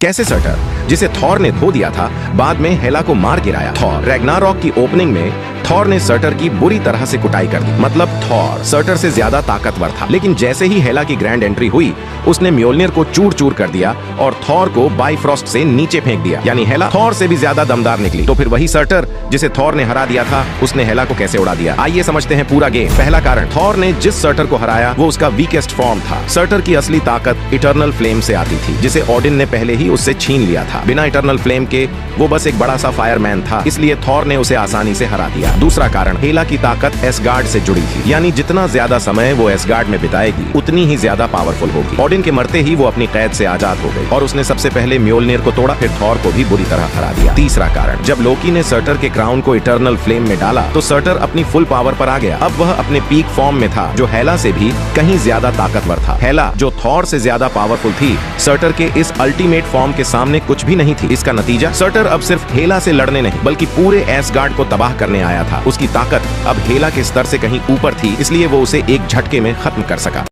कैसे सर्टर, जिसे थॉर ने धो दिया था, बाद में हेला को मार गिराया। थॉर रैग्नारॉक की ओपनिंग में थॉर ने सर्टर की बुरी तरह से कुटाई कर दी। मतलब थॉर सर्टर से ज्यादा ताकतवर था। लेकिन जैसे ही हेला की ग्रैंड एंट्री हुई, उसने म्योल्निर को चूर चूर कर दिया और थॉर को बाइफ्रॉस्ट से नीचे फेंक दिया। यानी हेला थॉर से भी ज्यादा दमदार निकली। तो फिर वही सर्टर जिसे थॉर ने हरा दिया था, उसने हेला को कैसे उड़ा दिया? आइए समझते हैं पूरा गेम। पहला कारण, थॉर ने जिस सर्टर को हराया वो उसका वीकेस्ट फॉर्म था। सर्टर की असली ताकत इटर्नल फ्लेम से आती थी, जिसे ओडिन ने पहले ही उससे छीन लिया था। बिना इटर्नल फ्लेम के वो बस एक बड़ा सा फायरमैन था, इसलिए थॉर ने उसे आसानी से हरा दिया। दूसरा कारण, हेला की ताकत एसगार्ड से जुड़ी थी। यानी जितना ज्यादा समय वो एसगार्ड में बिताएगी, उतनी ही ज्यादा पावरफुल होगी। ओडिन के मरते ही वो अपनी कैद से आजाद हो गई और उसने सबसे पहले म्योल्निर को तोड़ा, फिर थॉर को भी बुरी तरह हरा दिया। तीसरा कारण, जब लोकी ने सर्टर के क्राउन को इटर्नल फ्लेम में डाला तो सर्टर अपनी फुल पावर पर आ गया। अब वह अपने पीक फॉर्म में था, जो हेला से भी कहीं ज्यादा ताकतवर था। हेला, जो थॉर से ज्यादा पावरफुल थी, सर्टर के इस अल्टीमेट फॉर्म के सामने कुछ भी नहीं थी। इसका नतीजा, सर्टर अब सिर्फ हेला से लड़ने नहीं बल्कि पूरे एसगार्ड को तबाह करने आया था। उसकी ताकत अब हेला के स्तर से कहीं ऊपर थी, इसलिए वो उसे एक झटके में खत्म कर सका।